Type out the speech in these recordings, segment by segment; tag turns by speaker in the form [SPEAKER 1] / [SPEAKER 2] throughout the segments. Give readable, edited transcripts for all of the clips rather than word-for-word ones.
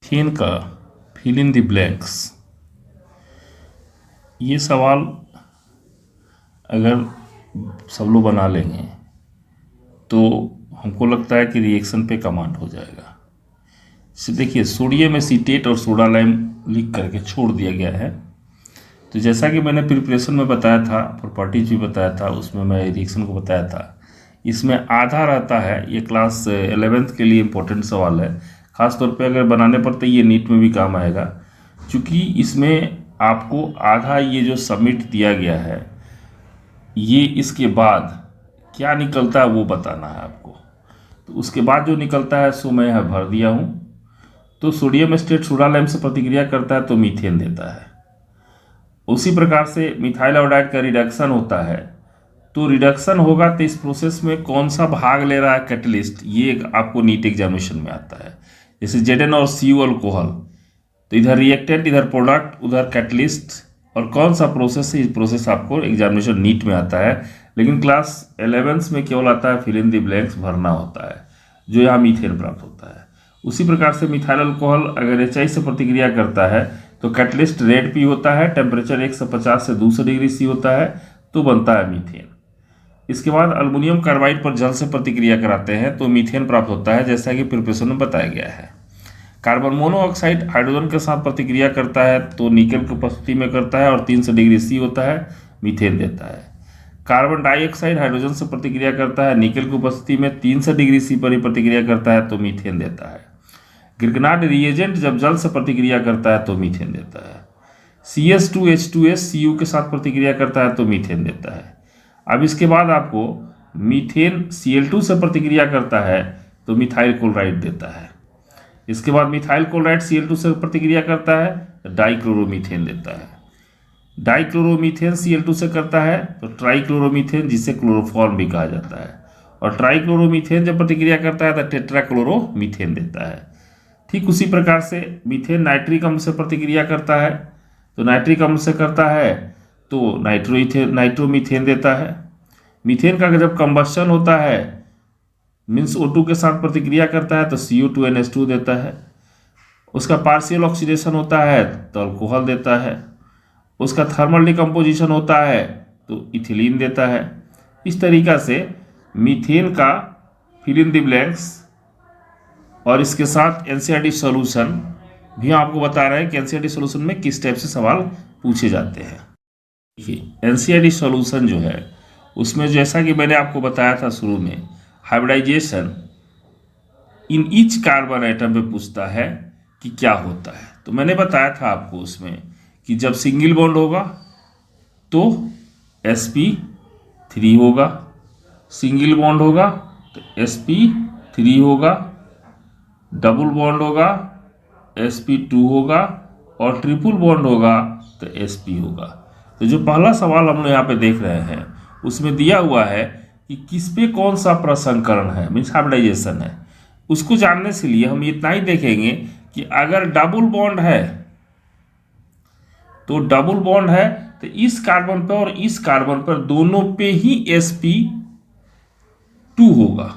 [SPEAKER 1] Methane का fill in the blanks, ये सवाल अगर सब लोग बना लेंगे तो हमको लगता है कि रिएक्शन पे कमांड हो जाएगा। इसे देखिए, सोडियम एसीटेट और सोडा लाइम लिख करके छोड़ दिया गया है। तो जैसा कि मैंने प्रिपरेशन में बताया था, प्रॉपर्टीज भी बताया था, उसमें मैं रिएक्शन को बताया था। इसमें आधा रहता है, ये क्लास 11th के लिए इम्पोर्टेंट सवाल है, ख़ास तौर पे अगर बनाने पर तो ये नीट में भी काम आएगा। क्योंकि इसमें आपको आधा ये जो सबमिट दिया गया है, ये इसके बाद क्या निकलता है वो बताना है आपको। तो उसके बाद जो निकलता है सो मैं यहाँ भर दिया हूँ। तो सोडियम एसीटेट सोडा लाइम से प्रतिक्रिया करता है तो मीथेन देता है। उसी प्रकार से मिथाइल आयोडाइड का रिडक्शन होता है, तो रिडक्शन होगा तो इस प्रोसेस में कौन सा भाग ले रहा है कैटलिस्ट, ये आपको नीट एग्जामिनेशन में आता है। जैसे Zn और Cu अल्कोहल, तो इधर रिएक्टेंट, इधर प्रोडक्ट, उधर कैटलिस्ट, और कौन सा प्रोसेस है, इस प्रोसेस आपको एग्जामिनेशन नीट में आता है। लेकिन क्लास 11th में केवल आता है फिल इन द ब्लैंक्स भरना होता है, जो यहाँ मीथेन प्राप्त होता है। उसी प्रकार से मिथाइल अल्कोहल अगर HI से प्रतिक्रिया करता है तो कैटलिस्ट रेड पी होता है, टेम्परेचर 150 से 200 डिग्री सी होता है, तो बनता है मीथेन। इसके बाद अल्युमिनियम कार्बाइड पर जल से प्रतिक्रिया कराते हैं तो मीथेन प्राप्त होता है, जैसा कि प्रिपरेशन में बताया गया है। कार्बन मोनोऑक्साइड हाइड्रोजन के साथ प्रतिक्रिया करता है तो निकल की उपस्थिति में करता है और 300 डिग्री सी होता है, मीथेन देता है। कार्बन डाइऑक्साइड हाइड्रोजन से प्रतिक्रिया करता है, निकल की उपस्थिति में 300 डिग्री सी पर ही प्रतिक्रिया करता है तो मीथेन देता है। ग्रिग्नार्ड रिएजेंट जब जल से प्रतिक्रिया करता है तो मीथेन देता है। CS2H2S Cu के साथ प्रतिक्रिया करता है तो मीथेन देता है। अब इसके बाद आपको मीथेन Cl2 से प्रतिक्रिया करता है तो मिथाइल क्लोराइड देता है। इसके बाद मिथाइल क्लोराइड Cl2 से प्रतिक्रिया करता है तो डाइक्लोरोमीथेन देता है। डाइक्लोरोमीथेन Cl2 से करता है तो ट्राइक्लोरोमीथेन, जिसे क्लोरोफॉर्म भी कहा जाता है, और ट्राइक्लोरोमीथेन जब प्रतिक्रिया करता है तो टेट्राक्लोरोमीथेन देता है। ठीक उसी प्रकार से मीथेन नाइट्रिक अम्ल से प्रतिक्रिया करता है तो नाइट्रिक अम्ल से करता है तो नाइट्रोमीथेन देता है। मीथेन का जब कंबस्शन होता है, मीन्स O2 के साथ प्रतिक्रिया करता है तो Cu2NH2 देता है। उसका पार्शियल ऑक्सीडेशन होता है तो अल्कोहल देता है। उसका थर्मल डिकम्पोजिशन होता है तो इथिलीन देता है। इस तरीक़ा से मीथेन का फिल इन द ब्लैंक्स और इसके साथ NCERT सॉल्यूशन भी आपको बता रहे हैं कि NCERT सॉल्यूशन में किस टाइप से सवाल पूछे जाते हैं। देखिए, NCERT सॉल्यूशन जो है उसमें जैसा कि मैंने आपको बताया था शुरू में, hybridization in each carbon atom पे पूछता है कि क्या होता है। तो मैंने बताया था आपको उसमें कि जब सिंगल बॉन्ड होगा तो sp3 होगा, सिंगल बॉन्ड होगा तो sp3 होगा, डबल बॉन्ड होगा sp2 होगा, और ट्रिपल बॉन्ड होगा तो sp होगा। तो जो पहला सवाल हम लोग यहाँ पे देख रहे हैं उसमें दिया हुआ है कि किस पे कौन सा प्रसंकरण है, मीन्स हाइब्रिडाइजेशन है। उसको जानने से लिए हम इतना ही देखेंगे कि अगर डबल बॉन्ड है तो डबल बॉन्ड है तो इस कार्बन पर और इस कार्बन पर दोनों पे ही sp2 होगा।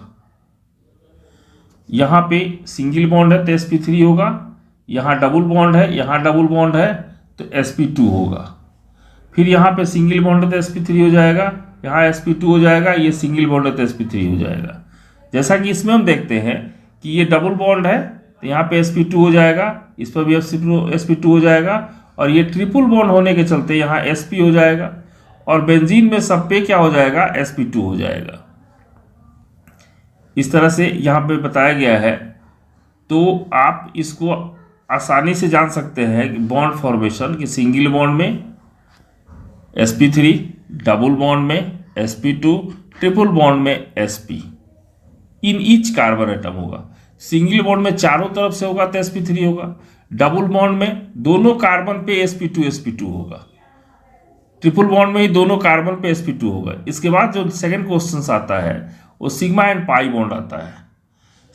[SPEAKER 1] यहाँ पे सिंगल बॉन्ड है तो sp3 होगा, यहाँ डबल बॉन्ड है, यहाँ डबल बॉन्ड है तो sp2 होगा। फिर यहाँ पे सिंगल बॉन्ड है तो sp3 हो जाएगा, यहाँ sp2 हो जाएगा, ये सिंगल बॉन्ड है तो sp3 हो जाएगा। जैसा कि इसमें हम देखते हैं कि ये डबल बॉन्ड है तो यहाँ पे sp2 हो जाएगा, इस पर भी sp2 हो जाएगा, और ये ट्रिपल बॉन्ड होने के चलते यहाँ sp हो जाएगा, और बेंजीन में सब पे क्या हो जाएगा, sp2 हो जाएगा। इस तरह से यहाँ पे बताया गया है। तो आप इसको आसानी से जान सकते हैं कि बॉन्ड फॉर्मेशन कि सिंगल बॉन्ड में sp3, डबल बॉन्ड में sp2, ट्रिपल बॉन्ड में sp इन ईच कार्बन एटम होगा। सिंगल बॉन्ड में चारों तरफ से होगा तो sp3 होगा, डबल बॉन्ड में दोनों कार्बन पे sp2 होगा, ट्रिपल बॉन्ड में ही दोनों कार्बन पे sp2 होगा। इसके बाद जो सेकंड क्वेश्चन आता है वो सिग्मा एंड पाई बॉन्ड आता है।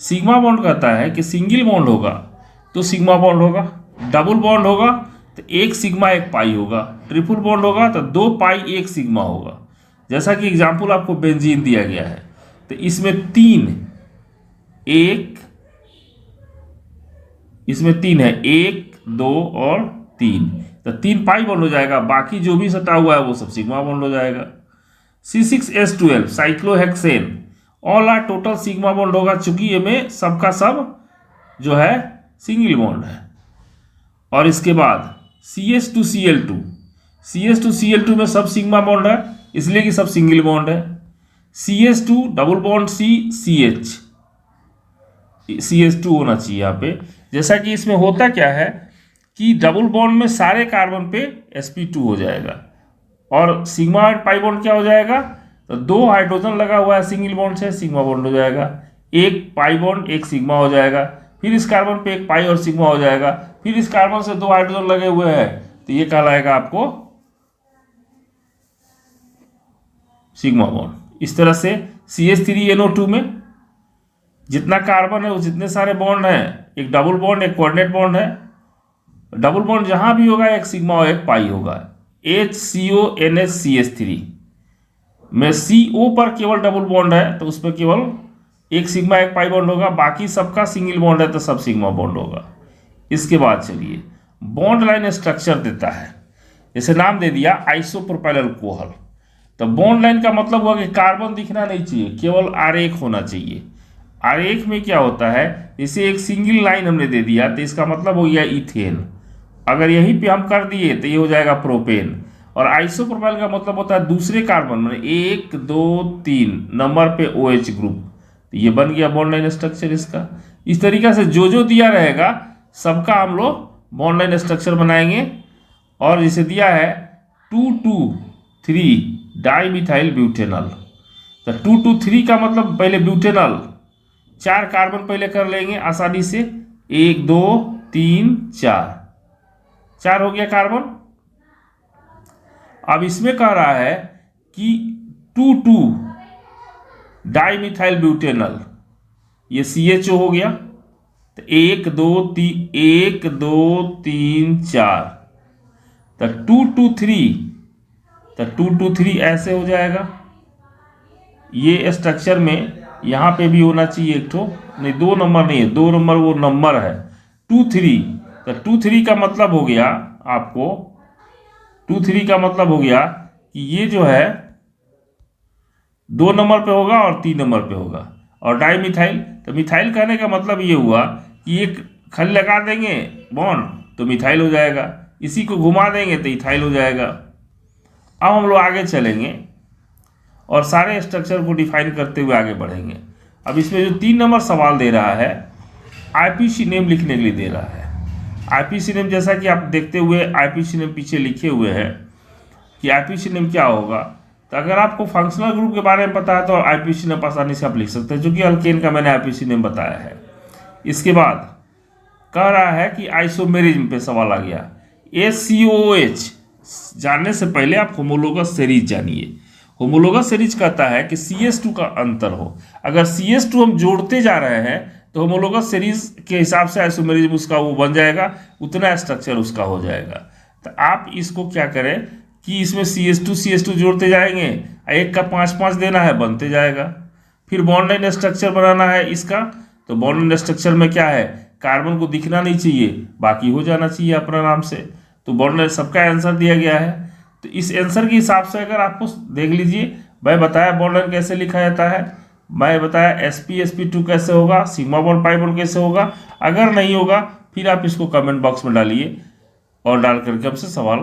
[SPEAKER 1] सिग्मा बॉन्ड कहता है कि सिंगल बॉन्ड होगा तो सिग्मा बॉन्ड होगा, डबल बॉन्ड होगा तो एक सिग्मा एक पाई होगा, ट्रिपल बॉन्ड होगा तो 2 पाई 1 सिग्मा होगा। जैसा कि एग्जाम्पल आपको बेंजीन दिया गया है तो इसमें 3 1 इसमें 3 है, 1 2 और 3, तो 3 पाई बॉन्ड हो जाएगा, बाकी जो भी सटा हुआ है वो सब सिग्मा बॉन्ड हो जाएगा। C6H12 cyclohexane all are total sigma bond होगा, चूंकि ये में सबका सब जो है सिंगल बॉन्ड है। और इसके बाद CH2Cl2, CH2Cl2 में सब सिग्मा बॉन्ड है, इसलिए कि सब सिंगल बॉन्ड है। CH2 double bond CH CH2 होना चाहिए यहाँ पे। जैसा कि इसमें होता क्या है कि डबल बॉन्ड में सारे कार्बन पे sp2 हो जाएगा, और सिग्मा और पाई बॉन्ड क्या हो जाएगा, तो 2 हाइड्रोजन लगा हुआ है सिंगल बॉन्ड से, सिग्मा बॉन्ड हो जाएगा, एक पाई बॉन्ड एक सिग्मा हो जाएगा, फिर इस कार्बन पे एक पाई और सिग्मा हो जाएगा, फिर इस कार्बन से 2 हाइड्रोजन लगे हुए हैं, तो ये कहलाएगा आपको सिग्मा बॉन्ड। इस तरह से CH3NO2 में जितना कार्बन है वो जितने सारे बॉन्ड हैं, एक डबल बॉन्ड एक कोऑर्डिनेट बॉन्ड है, डबल बॉन्ड जहां भी होगा एक सिग्मा और एक पाई होगा। HCONH में CO पर केवल डबल बॉन्ड है, तो उसमें केवल एक सिग्मा एक पाई बॉन्ड होगा, बाकी सबका सिंगल बॉन्ड है तो सब सिग्मा बॉन्ड होगा। इसके बाद चलिए बॉन्ड लाइन स्ट्रक्चर देता है, जैसे नाम दे दिया आइसोप्रोपाइल अल्कोहल, तो बॉन्ड लाइन का मतलब हुआ कि कार्बन दिखना नहीं चाहिए, केवल आरेख होना चाहिए। आरेख में क्या होता है, जैसे एक सिंगल लाइन हमने दे दिया तो इसका मतलब हो गया इथेन, अगर यहीं पे हम कर दिए तो ये हो जाएगा प्रोपेन। और आइसोप्रोपाइल का मतलब होता है दूसरे कार्बन में 1 2 3 नंबर पे OH ग्रुप, तो ये बन गया बॉन्ड लाइन स्ट्रक्चर इसका। इस तरीके से जो दिया रहेगा सबका हम लोग बॉन्ड लाइन स्ट्रक्चर बनाएंगे। और जिसे दिया है 2,2,3 डाई मिथाइल ब्यूटेनॉल, तो 2,2,3 का मतलब पहले ब्यूटेनॉल 4 कार्बन पहले कर लेंगे आसानी से, 1 2 3 4 हो गया कार्बन। अब इसमें कह रहा है कि 2,2 डाई मिथाइल ब्यूटेनॉल, ये CHO हो गया, तो 1 2 3 4, तो 2,2,3 ऐसे हो जाएगा। ये स्ट्रक्चर में यहाँ पे भी होना चाहिए एक ठो, नहीं 2 नंबर नहीं है, 2 नंबर वो नंबर है 2,3, तो 2,3 का मतलब हो गया आपको, 2,3 का मतलब हो गया कि ये जो है 2 नंबर पे होगा और 3 नंबर पे होगा। और डाई मिथाइल, तो मिथाइल कहने का मतलब ये हुआ कि एक खल लगा देंगे बॉन्ड तो मिथाइल हो जाएगा, इसी को घुमा देंगे तो इथाइल हो जाएगा। अब हम लोग आगे चलेंगे और सारे स्ट्रक्चर को डिफाइन करते हुए आगे बढ़ेंगे। अब इसमें जो 3 नंबर सवाल दे रहा है IPC नेम लिखने के लिए दे रहा है। IPC नेम जैसा कि आप देखते हुए IPC नेम पीछे लिखे हुए हैं कि IPC नेम क्या होगा, तो अगर आपको फंक्शनल ग्रुप के बारे में पता है तो IPC नेम आसानी से आप लिख सकते हैं, जो कि अल्केन का मैंने IPC नेम बताया है। इसके बाद कह रहा है कि आइसोमेरिज्म पे सवाल आ गया। HCOOH जानने से पहले आप होमोलोगस सीरीज जानिए। होमोलोगस सीरीज कहता है कि CH2 का अंतर हो, अगर CH2 हम जोड़ते जा रहे हैं तो होमोलोगस सीरीज के हिसाब से आइसोमेरिज्म उसका वो बन जाएगा, उतना स्ट्रक्चर उसका हो जाएगा। तो आप इसको क्या करें कि इसमें CH2 जोड़ते जाएंगे, एक का 5-5 देना है, बनते जाएगा। फिर बॉन्ड लाइन स्ट्रक्चर बनाना है इसका, तो बॉन्ड लाइन स्ट्रक्चर में क्या है, कार्बन को दिखना नहीं चाहिए, बाकी हो जाना चाहिए अपना नाम से, तो बॉन्ड लाइन सबका आंसर दिया गया है। तो इस आंसर के हिसाब से अगर आपको देख लीजिए, मैं बताया बॉन्ड लाइन कैसे लिखा जाता है, मैं बताया sp2 कैसे होगा, सिग्मा बॉन्ड पाई बॉन्ड कैसे होगा। अगर नहीं होगा फिर आप इसको कमेंट बॉक्स में डालिए और डाल करके हमसे सवाल